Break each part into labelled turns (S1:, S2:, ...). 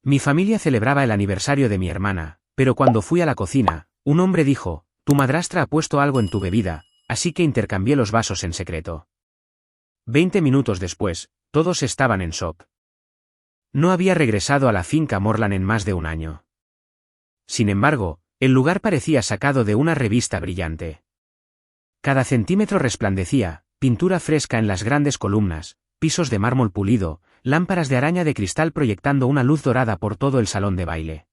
S1: Mi familia celebraba el aniversario de mi hermana, pero cuando fui a la cocina, un hombre dijo: «Tu madrastra ha puesto algo en tu bebida», así que intercambié los vasos en secreto. 20 minutos después, todos estaban en shock. No había regresado a la finca Morland en más de un año. Sin embargo, el lugar parecía sacado de una revista brillante. Cada centímetro resplandecía, pintura fresca en las grandes columnas, pisos de mármol pulido, lámparas de araña de cristal proyectando una luz dorada por todo el salón de baile.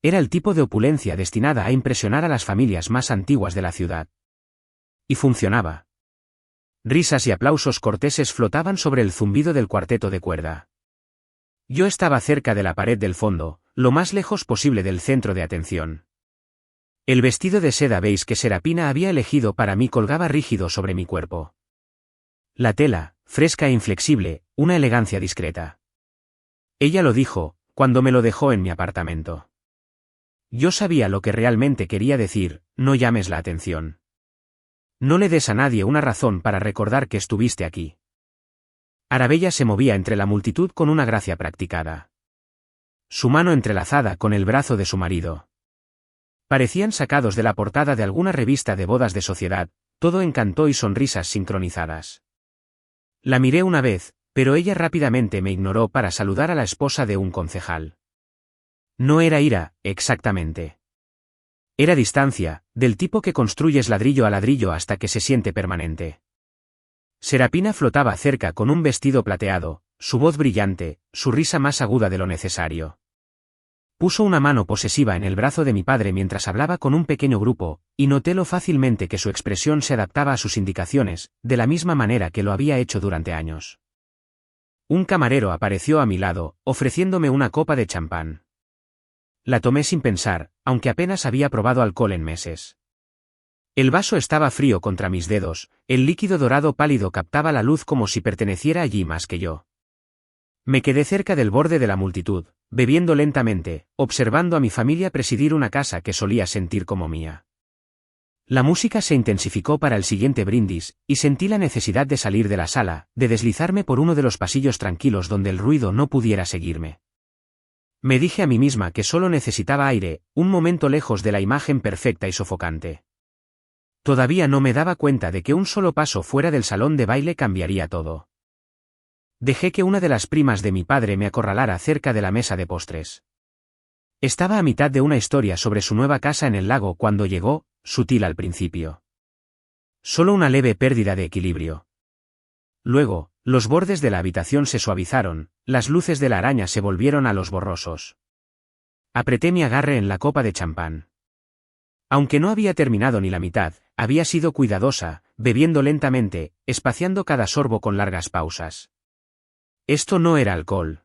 S1: Era el tipo de opulencia destinada a impresionar a las familias más antiguas de la ciudad. Y funcionaba. Risas y aplausos corteses flotaban sobre el zumbido del cuarteto de cuerda. Yo estaba cerca de la pared del fondo, lo más lejos posible del centro de atención. El vestido de seda beige que Serapina había elegido para mí colgaba rígido sobre mi cuerpo. La tela, fresca e inflexible, una elegancia discreta. Ella lo dijo, cuando me lo dejó en mi apartamento. Yo sabía lo que realmente quería decir: no llames la atención. No le des a nadie una razón para recordar que estuviste aquí. Arabella se movía entre la multitud con una gracia practicada. Su mano entrelazada con el brazo de su marido. Parecían sacados de la portada de alguna revista de bodas de sociedad, todo encanto y sonrisas sincronizadas. La miré una vez, pero ella rápidamente me ignoró para saludar a la esposa de un concejal. No era ira, exactamente. Era distancia, del tipo que construyes ladrillo a ladrillo hasta que se siente permanente. Serapina flotaba cerca con un vestido plateado, su voz brillante, su risa más aguda de lo necesario. Puso una mano posesiva en el brazo de mi padre mientras hablaba con un pequeño grupo, y noté lo fácilmente que su expresión se adaptaba a sus indicaciones, de la misma manera que lo había hecho durante años. Un camarero apareció a mi lado, ofreciéndome una copa de champán. La tomé sin pensar, aunque apenas había probado alcohol en meses. El vaso estaba frío contra mis dedos, el líquido dorado pálido captaba la luz como si perteneciera allí más que yo. Me quedé cerca del borde de la multitud, bebiendo lentamente, observando a mi familia presidir una casa que solía sentir como mía. La música se intensificó para el siguiente brindis, y sentí la necesidad de salir de la sala, de deslizarme por uno de los pasillos tranquilos donde el ruido no pudiera seguirme. Me dije a mí misma que solo necesitaba aire, un momento lejos de la imagen perfecta y sofocante. Todavía no me daba cuenta de que un solo paso fuera del salón de baile cambiaría todo. Dejé que una de las primas de mi padre me acorralara cerca de la mesa de postres. Estaba a mitad de una historia sobre su nueva casa en el lago cuando llegó, sutil al principio. Solo una leve pérdida de equilibrio. Luego, los bordes de la habitación se suavizaron, las luces de la araña se volvieron a los borrosos. Apreté mi agarre en la copa de champán. Aunque no había terminado ni la mitad, había sido cuidadosa, bebiendo lentamente, espaciando cada sorbo con largas pausas. Esto no era alcohol.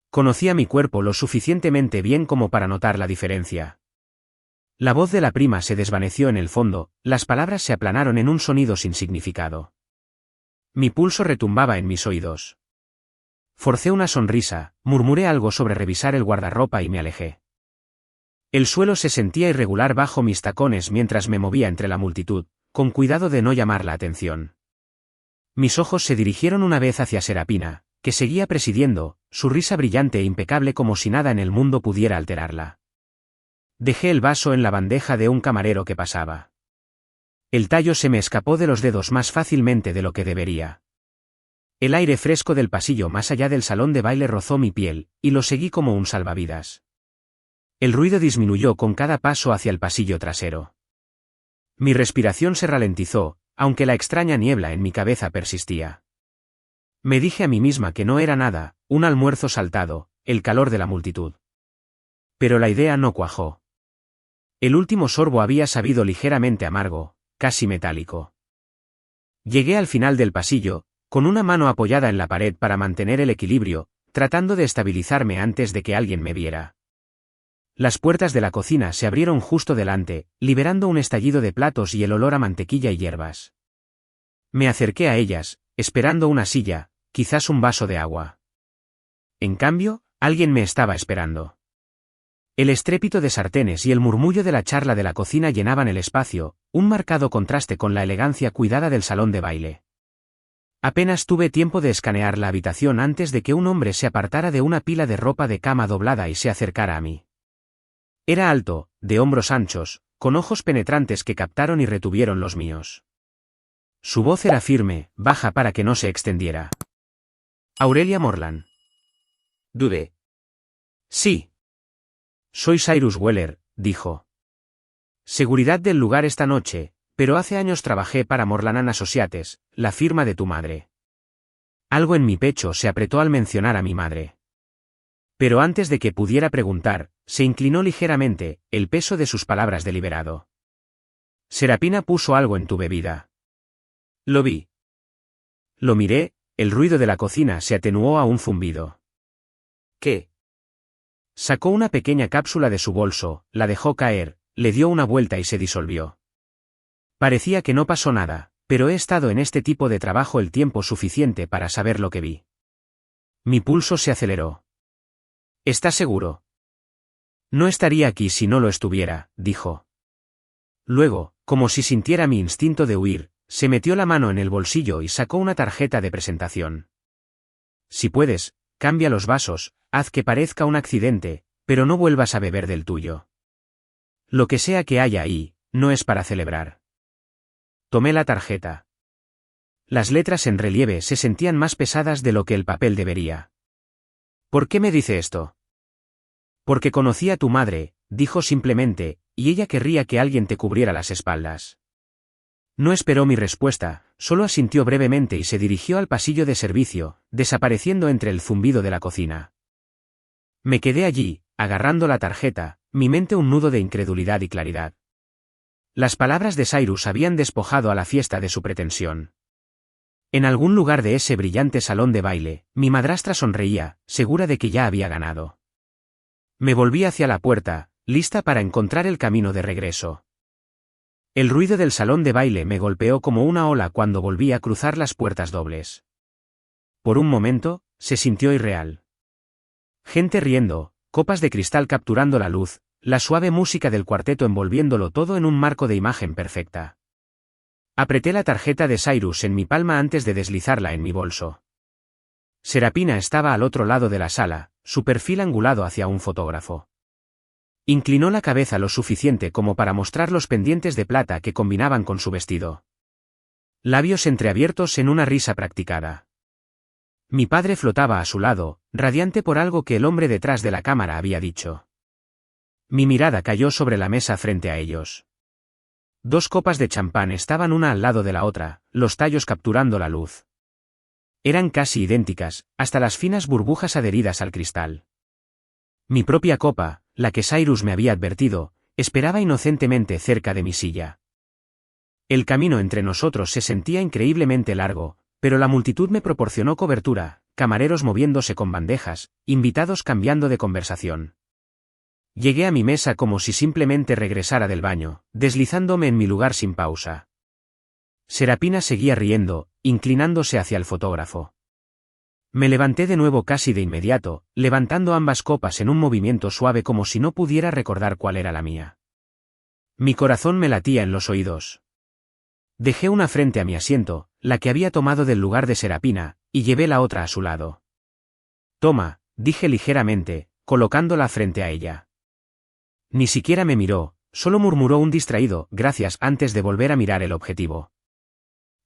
S1: Conocía mi cuerpo lo suficientemente bien como para notar la diferencia. La voz de la prima se desvaneció en el fondo, las palabras se aplanaron en un sonido sin significado. Mi pulso retumbaba en mis oídos. Forcé una sonrisa, murmuré algo sobre revisar el guardarropa y me alejé. El suelo se sentía irregular bajo mis tacones mientras me movía entre la multitud, con cuidado de no llamar la atención. Mis ojos se dirigieron una vez hacia Serapina, que seguía presidiendo, su risa brillante e impecable como si nada en el mundo pudiera alterarla. Dejé el vaso en la bandeja de un camarero que pasaba. El tallo se me escapó de los dedos más fácilmente de lo que debería. El aire fresco del pasillo más allá del salón de baile rozó mi piel, y lo seguí como un salvavidas. El ruido disminuyó con cada paso hacia el pasillo trasero. Mi respiración se ralentizó, aunque la extraña niebla en mi cabeza persistía. Me dije a mí misma que no era nada, un almuerzo saltado, el calor de la multitud. Pero la idea no cuajó. El último sorbo había sabido ligeramente amargo, casi metálico. Llegué al final del pasillo, con una mano apoyada en la pared para mantener el equilibrio, tratando de estabilizarme antes de que alguien me viera. Las puertas de la cocina se abrieron justo delante, liberando un estallido de platos y el olor a mantequilla y hierbas. Me acerqué a ellas, esperando una silla, quizás un vaso de agua. En cambio, alguien me estaba esperando. El estrépito de sartenes y el murmullo de la charla de la cocina llenaban el espacio, un marcado contraste con la elegancia cuidada del salón de baile. Apenas tuve tiempo de escanear la habitación antes de que un hombre se apartara de una pila de ropa de cama doblada y se acercara a mí. Era alto, de hombros anchos, con ojos penetrantes que captaron y retuvieron los míos. Su voz era firme, baja para que no se extendiera. Aurelia Morland. Dudé. Sí. Soy Cyrus Weller, dijo. Seguridad del lugar esta noche, pero hace años trabajé para Morland & Associates, la firma de tu madre. Algo en mi pecho se apretó al mencionar a mi madre. Pero antes de que pudiera preguntar, se inclinó ligeramente, el peso de sus palabras deliberado. Serapina puso algo en tu bebida. Lo vi. Lo miré, el ruido de la cocina se atenuó a un zumbido. ¿Qué? Sacó una pequeña cápsula de su bolso, la dejó caer, le dio una vuelta y se disolvió. Parecía que no pasó nada, pero he estado en este tipo de trabajo el tiempo suficiente para saber lo que vi. Mi pulso se aceleró. ¿Estás seguro? No estaría aquí si no lo estuviera, dijo. Luego, como si sintiera mi instinto de huir, se metió la mano en el bolsillo y sacó una tarjeta de presentación. Si puedes, cambia los vasos, haz que parezca un accidente, pero no vuelvas a beber del tuyo. Lo que sea que haya ahí, no es para celebrar. Tomé la tarjeta. Las letras en relieve se sentían más pesadas de lo que el papel debería. ¿Por qué me dice esto? Porque conocí a tu madre, dijo simplemente, y ella querría que alguien te cubriera las espaldas. No esperó mi respuesta, solo asintió brevemente y se dirigió al pasillo de servicio, desapareciendo entre el zumbido de la cocina. Me quedé allí, agarrando la tarjeta, mi mente un nudo de incredulidad y claridad. Las palabras de Cyrus habían despojado a la fiesta de su pretensión. En algún lugar de ese brillante salón de baile, mi madrastra sonreía, segura de que ya había ganado. Me volví hacia la puerta, lista para encontrar el camino de regreso. El ruido del salón de baile me golpeó como una ola cuando volví a cruzar las puertas dobles. Por un momento, se sintió irreal. Gente riendo, copas de cristal capturando la luz, la suave música del cuarteto envolviéndolo todo en un marco de imagen perfecta. Apreté la tarjeta de Cyrus en mi palma antes de deslizarla en mi bolso. Serapina estaba al otro lado de la sala, su perfil angulado hacia un fotógrafo. Inclinó la cabeza lo suficiente como para mostrar los pendientes de plata que combinaban con su vestido. Labios entreabiertos en una risa practicada. Mi padre flotaba a su lado, radiante por algo que el hombre detrás de la cámara había dicho. Mi mirada cayó sobre la mesa frente a ellos. 2 copas de champán estaban una al lado de la otra, los tallos capturando la luz. Eran casi idénticas, hasta las finas burbujas adheridas al cristal. Mi propia copa, la que Cyrus me había advertido, esperaba inocentemente cerca de mi silla. El camino entre nosotros se sentía increíblemente largo, pero la multitud me proporcionó cobertura, camareros moviéndose con bandejas, invitados cambiando de conversación. Llegué a mi mesa como si simplemente regresara del baño, deslizándome en mi lugar sin pausa. Serapina seguía riendo, inclinándose hacia el fotógrafo. Me levanté de nuevo casi de inmediato, levantando ambas copas en un movimiento suave como si no pudiera recordar cuál era la mía. Mi corazón me latía en los oídos. Dejé una frente a mi asiento, la que había tomado del lugar de Serapina, y llevé la otra a su lado. Toma, dije ligeramente, colocándola frente a ella. Ni siquiera me miró, solo murmuró un distraído gracias antes de volver a mirar el objetivo.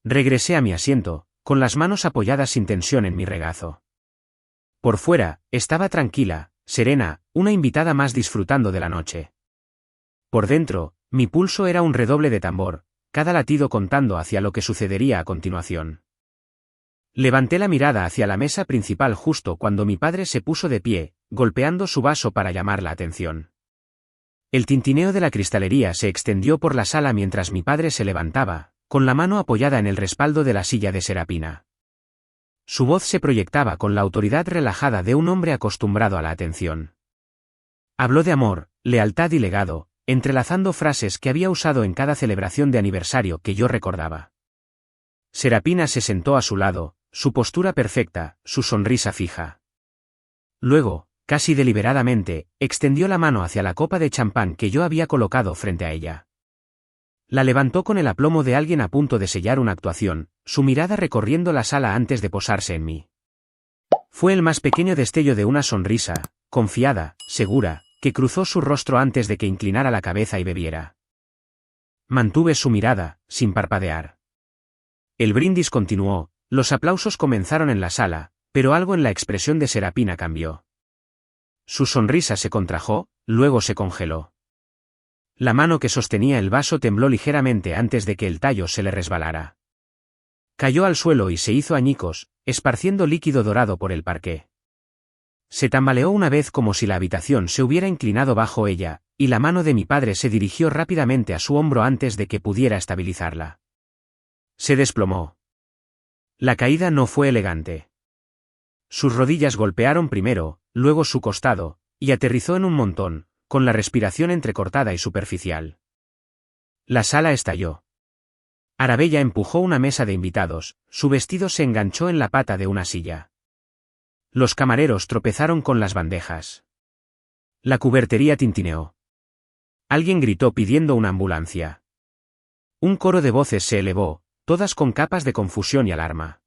S1: Regresé a mi asiento, con las manos apoyadas sin tensión en mi regazo. Por fuera, estaba tranquila, serena, una invitada más disfrutando de la noche. Por dentro, mi pulso era un redoble de tambor, cada latido contando hacia lo que sucedería a continuación. Levanté la mirada hacia la mesa principal justo cuando mi padre se puso de pie, golpeando su vaso para llamar la atención. El tintineo de la cristalería se extendió por la sala mientras mi padre se levantaba, con la mano apoyada en el respaldo de la silla de Serapina. Su voz se proyectaba con la autoridad relajada de un hombre acostumbrado a la atención. Habló de amor, lealtad y legado, entrelazando frases que había usado en cada celebración de aniversario que yo recordaba. Serapina se sentó a su lado, su postura perfecta, su sonrisa fija. Luego, casi deliberadamente, extendió la mano hacia la copa de champán que yo había colocado frente a ella. La levantó con el aplomo de alguien a punto de sellar una actuación, su mirada recorriendo la sala antes de posarse en mí. Fue el más pequeño destello de una sonrisa, confiada, segura, que cruzó su rostro antes de que inclinara la cabeza y bebiera. Mantuve su mirada, sin parpadear. El brindis continuó, los aplausos comenzaron en la sala, pero algo en la expresión de Serapina cambió. Su sonrisa se contrajo, luego se congeló. La mano que sostenía el vaso tembló ligeramente antes de que el tallo se le resbalara. Cayó al suelo y se hizo añicos, esparciendo líquido dorado por el parqué. Se tambaleó una vez como si la habitación se hubiera inclinado bajo ella, y la mano de mi padre se dirigió rápidamente a su hombro antes de que pudiera estabilizarla. Se desplomó. La caída no fue elegante. Sus rodillas golpearon primero, luego su costado, y aterrizó en un montón, con la respiración entrecortada y superficial. La sala estalló. Arabella empujó una mesa de invitados, su vestido se enganchó en la pata de una silla. Los camareros tropezaron con las bandejas. La cubertería tintineó. Alguien gritó pidiendo una ambulancia. Un coro de voces se elevó, todas con capas de confusión y alarma.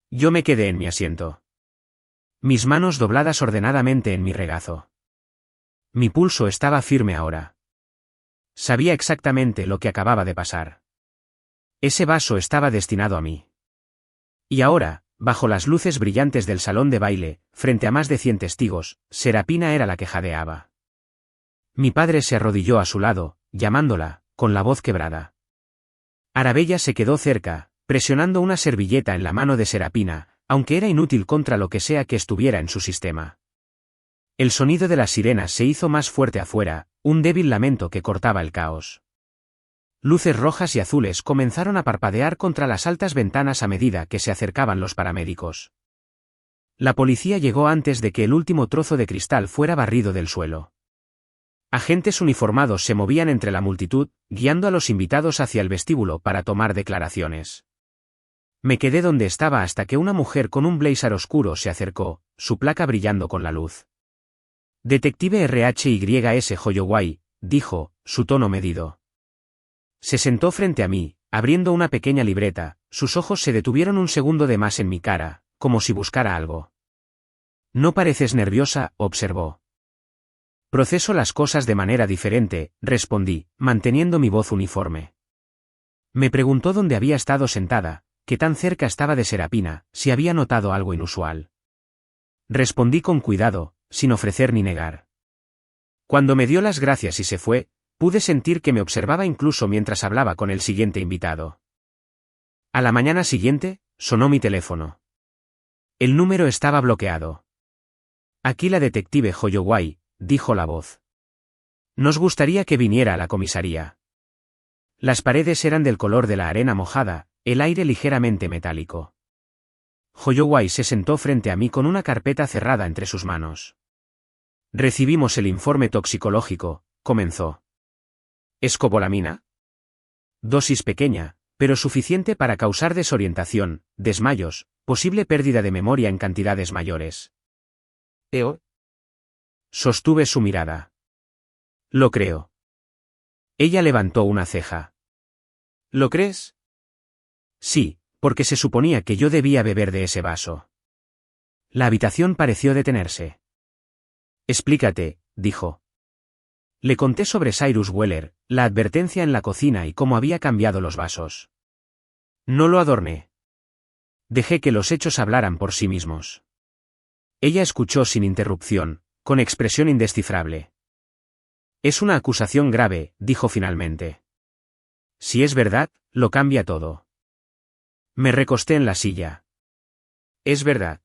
S1: Yo me quedé en mi asiento. Mis manos dobladas ordenadamente en mi regazo. Mi pulso estaba firme ahora. Sabía exactamente lo que acababa de pasar. Ese vaso estaba destinado a mí. Y ahora, bajo las luces brillantes del salón de baile, frente a más de 100 testigos, Serapina era la que jadeaba. Mi padre se arrodilló a su lado, llamándola, con la voz quebrada. Arabella se quedó cerca, presionando una servilleta en la mano de Serapina, aunque era inútil contra lo que sea que estuviera en su sistema. El sonido de las sirenas se hizo más fuerte afuera, un débil lamento que cortaba el caos. Luces rojas y azules comenzaron a parpadear contra las altas ventanas a medida que se acercaban los paramédicos. La policía llegó antes de que el último trozo de cristal fuera barrido del suelo. Agentes uniformados se movían entre la multitud, guiando a los invitados hacia el vestíbulo para tomar declaraciones. Me quedé donde estaba hasta que una mujer con un blazer oscuro se acercó, su placa brillando con la luz. Detective RHYS Holloway, dijo, su tono medido. Se sentó frente a mí, abriendo una pequeña libreta, sus ojos se detuvieron un segundo de más en mi cara, como si buscara algo. No pareces nerviosa, observó. Proceso las cosas de manera diferente, respondí, manteniendo mi voz uniforme. Me preguntó dónde había estado sentada, qué tan cerca estaba de Serapina, si había notado algo inusual. Respondí con cuidado, sin ofrecer ni negar. Cuando me dio las gracias y se fue, pude sentir que me observaba incluso mientras hablaba con el siguiente invitado. A la mañana siguiente, sonó mi teléfono. El número estaba bloqueado. Aquí la detective Holloway, dijo la voz. Nos gustaría que viniera a la comisaría. Las paredes eran del color de la arena mojada, el aire ligeramente metálico. Holloway se sentó frente a mí con una carpeta cerrada entre sus manos. Recibimos el informe toxicológico, comenzó. ¿Escopolamina? Dosis pequeña, pero suficiente para causar desorientación, desmayos, posible pérdida de memoria en cantidades mayores. ¿Eo? Sostuve su mirada. Lo creo. Ella levantó una ceja. ¿Lo crees? Sí, porque se suponía que yo debía beber de ese vaso. La habitación pareció detenerse. Explícate, dijo. Le conté sobre Cyrus Weller, la advertencia en la cocina y cómo había cambiado los vasos. No lo adorné. Dejé que los hechos hablaran por sí mismos. Ella escuchó sin interrupción, con expresión indescifrable. Es una acusación grave, dijo finalmente. Si es verdad, lo cambia todo. Me recosté en la silla. Es verdad.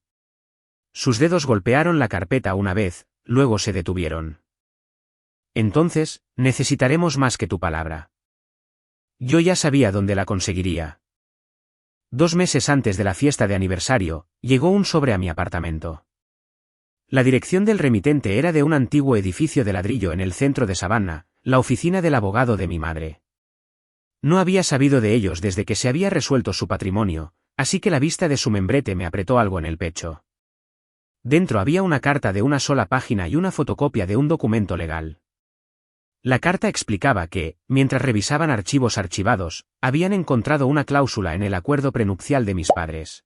S1: Sus dedos golpearon la carpeta una vez, luego se detuvieron. Entonces, necesitaremos más que tu palabra. Yo ya sabía dónde la conseguiría. 2 meses antes de la fiesta de aniversario, llegó un sobre a mi apartamento. La dirección del remitente era de un antiguo edificio de ladrillo en el centro de Savannah, la oficina del abogado de mi madre. No había sabido de ellos desde que se había resuelto su patrimonio, así que la vista de su membrete me apretó algo en el pecho. Dentro había una carta de una sola página y una fotocopia de un documento legal. La carta explicaba que, mientras revisaban archivos archivados, habían encontrado una cláusula en el acuerdo prenupcial de mis padres.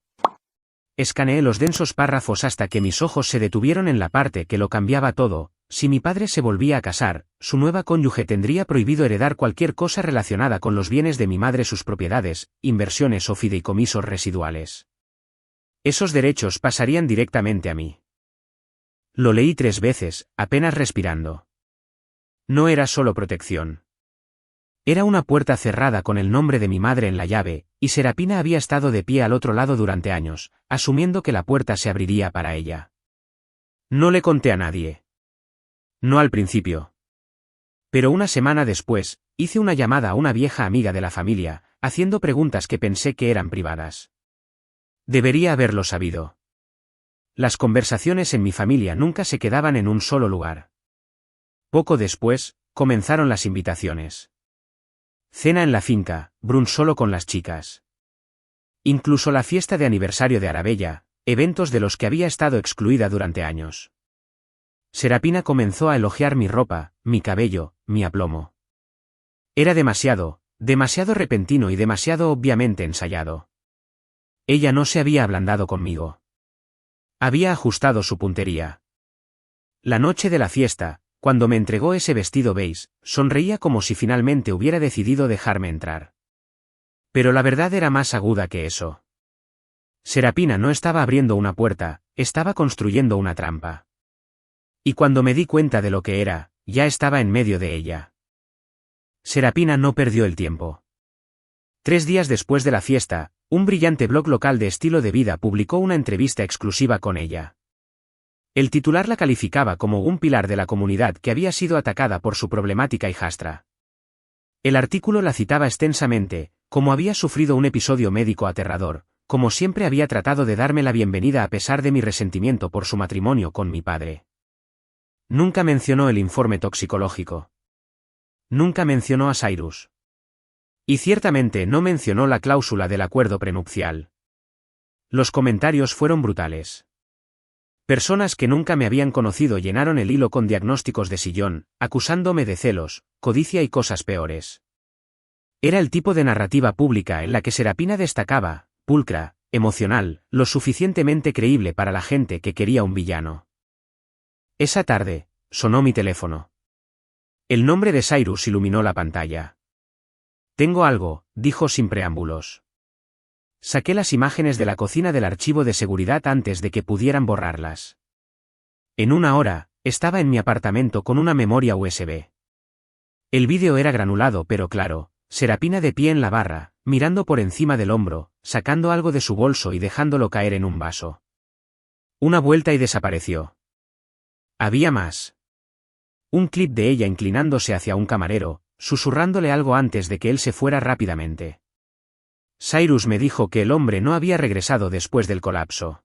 S1: Escaneé los densos párrafos hasta que mis ojos se detuvieron en la parte que lo cambiaba todo. Si mi padre se volvía a casar, su nueva cónyuge tendría prohibido heredar cualquier cosa relacionada con los bienes de mi madre, sus propiedades, inversiones o fideicomisos residuales. Esos derechos pasarían directamente a mí. Lo leí 3 veces, apenas respirando. No era solo protección. Era una puerta cerrada con el nombre de mi madre en la llave, y Serapina había estado de pie al otro lado durante años, asumiendo que la puerta se abriría para ella. No le conté a nadie. No al principio. Pero una semana después, hice una llamada a una vieja amiga de la familia, haciendo preguntas que pensé que eran privadas. Debería haberlo sabido. Las conversaciones en mi familia nunca se quedaban en un solo lugar. Poco después, comenzaron las invitaciones. Cena en la finca, brunch solo con las chicas. Incluso la fiesta de aniversario de Arabella, eventos de los que había estado excluida durante años. Serapina comenzó a elogiar mi ropa, mi cabello, mi aplomo. Era demasiado repentino y demasiado obviamente ensayado. Ella no se había ablandado conmigo. Había ajustado su puntería. La noche de la fiesta, cuando me entregó ese vestido beige, sonreía como si finalmente hubiera decidido dejarme entrar. Pero la verdad era más aguda que eso. Serapina no estaba abriendo una puerta, estaba construyendo una trampa. Y cuando me di cuenta de lo que era, ya estaba en medio de ella. Serapina no perdió el tiempo. 3 días después de la fiesta, un brillante blog local de estilo de vida publicó una entrevista exclusiva con ella. El titular la calificaba como un pilar de la comunidad que había sido atacada por su problemática hijastra. El artículo la citaba extensamente, como había sufrido un episodio médico aterrador, como siempre había tratado de darme la bienvenida a pesar de mi resentimiento por su matrimonio con mi padre. Nunca mencionó el informe toxicológico. Nunca mencionó a Cyrus. Y ciertamente no mencionó la cláusula del acuerdo prenupcial. Los comentarios fueron brutales. Personas que nunca me habían conocido llenaron el hilo con diagnósticos de sillón, acusándome de celos, codicia y cosas peores. Era el tipo de narrativa pública en la que Serapina destacaba, pulcra, emocional, lo suficientemente creíble para la gente que quería un villano. Esa tarde, sonó mi teléfono. El nombre de Cyrus iluminó la pantalla. Tengo algo, dijo sin preámbulos. Saqué las imágenes de la cocina del archivo de seguridad antes de que pudieran borrarlas. En 1 hora, estaba en mi apartamento con una memoria USB. El vídeo era granulado pero claro, Serapina de pie en la barra, mirando por encima del hombro, sacando algo de su bolso y dejándolo caer en un vaso. Una vuelta y desapareció. Había más. Un clip de ella inclinándose hacia un camarero, susurrándole algo antes de que él se fuera rápidamente. Cyrus me dijo que el hombre no había regresado después del colapso.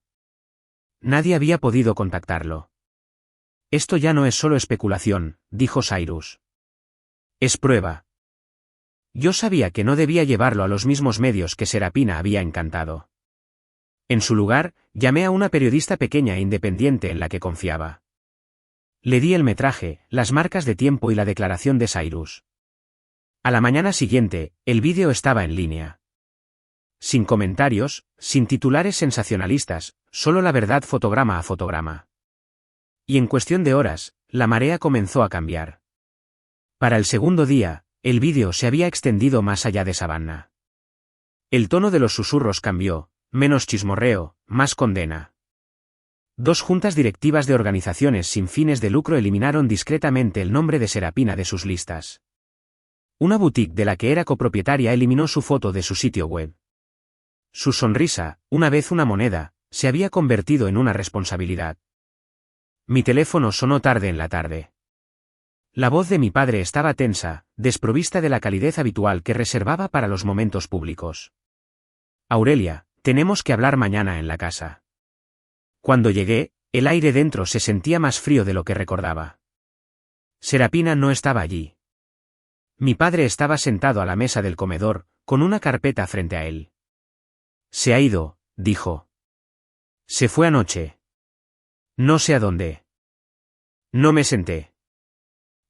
S1: Nadie había podido contactarlo. Esto ya no es solo especulación, dijo Cyrus. Es prueba. Yo sabía que no debía llevarlo a los mismos medios que Serapina había encantado. En su lugar, llamé a una periodista pequeña e independiente en la que confiaba. Le di el metraje, las marcas de tiempo y la declaración de Cyrus. A la mañana siguiente, el vídeo estaba en línea. Sin comentarios, sin titulares sensacionalistas, solo la verdad fotograma a fotograma. Y en cuestión de horas, la marea comenzó a cambiar. Para el segundo día, el vídeo se había extendido más allá de Savannah. El tono de los susurros cambió, menos chismorreo, más condena. 2 juntas directivas de organizaciones sin fines de lucro eliminaron discretamente el nombre de Serapina de sus listas. Una boutique de la que era copropietaria eliminó su foto de su sitio web. Su sonrisa, una vez una moneda, se había convertido en una responsabilidad. Mi teléfono sonó tarde en la tarde. La voz de mi padre estaba tensa, desprovista de la calidez habitual que reservaba para los momentos públicos. Aurelia, tenemos que hablar mañana en la casa. Cuando llegué, el aire dentro se sentía más frío de lo que recordaba. Serapina no estaba allí. Mi padre estaba sentado a la mesa del comedor, con una carpeta frente a él. Se ha ido, dijo. Se fue anoche. No sé a dónde. No me senté.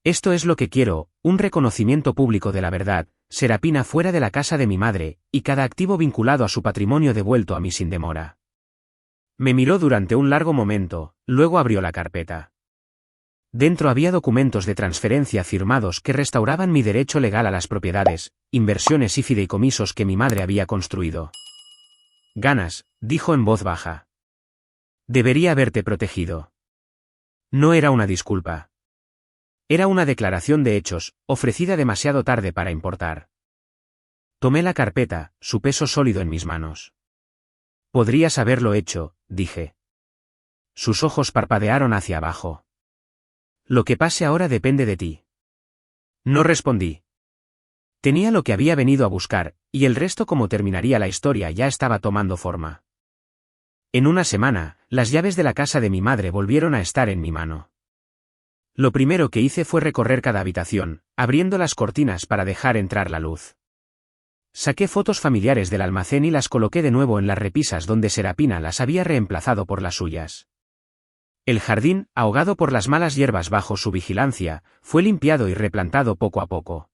S1: Esto es lo que quiero, un reconocimiento público de la verdad, Serapina fuera de la casa de mi madre, y cada activo vinculado a su patrimonio devuelto a mí sin demora. Me miró durante un largo momento, luego abrió la carpeta. Dentro había documentos de transferencia firmados que restauraban mi derecho legal a las propiedades, inversiones y fideicomisos que mi madre había construido. Ganas, dijo en voz baja. Debería haberte protegido. No era una disculpa. Era una declaración de hechos, ofrecida demasiado tarde para importar. Tomé la carpeta, su peso sólido en mis manos. Podrías haberlo hecho, dije. Sus ojos parpadearon hacia abajo. Lo que pase ahora depende de ti. No respondí. Tenía lo que había venido a buscar, y el resto, como terminaría la historia, ya estaba tomando forma. En una semana, las llaves de la casa de mi madre volvieron a estar en mi mano. Lo primero que hice fue recorrer cada habitación, abriendo las cortinas para dejar entrar la luz. Saqué fotos familiares del almacén y las coloqué de nuevo en las repisas donde Serapina las había reemplazado por las suyas. El jardín, ahogado por las malas hierbas bajo su vigilancia, fue limpiado y replantado poco a poco.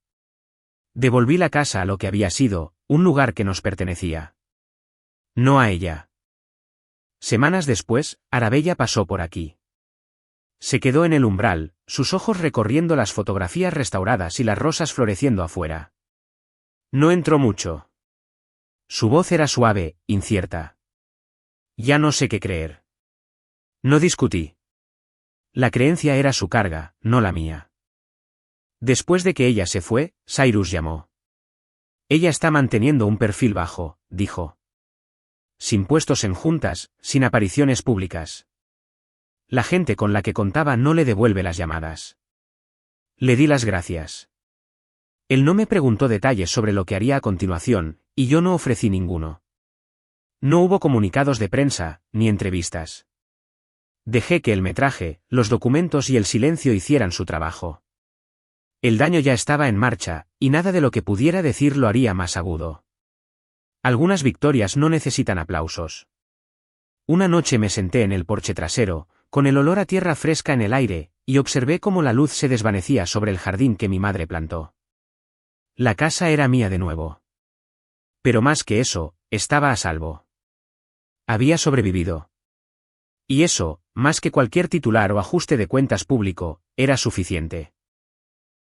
S1: Devolví la casa a lo que había sido, un lugar que nos pertenecía. No a ella. Semanas después, Arabella pasó por aquí. Se quedó en el umbral, sus ojos recorriendo las fotografías restauradas y las rosas floreciendo afuera. No entró mucho. Su voz era suave, incierta. Ya no sé qué creer. No discutí. La creencia era su carga, no la mía. Después de que ella se fue, Cyrus llamó. Ella está manteniendo un perfil bajo, dijo. Sin puestos en juntas, sin apariciones públicas. La gente con la que contaba no le devuelve las llamadas. Le di las gracias. Él no me preguntó detalles sobre lo que haría a continuación, y yo no ofrecí ninguno. No hubo comunicados de prensa, ni entrevistas. Dejé que el metraje, los documentos y el silencio hicieran su trabajo. El daño ya estaba en marcha, y nada de lo que pudiera decir lo haría más agudo. Algunas victorias no necesitan aplausos. Una noche me senté en el porche trasero, con el olor a tierra fresca en el aire, y observé cómo la luz se desvanecía sobre el jardín que mi madre plantó. La casa era mía de nuevo. Pero más que eso, estaba a salvo. Había sobrevivido. Y eso, más que cualquier titular o ajuste de cuentas público, era suficiente.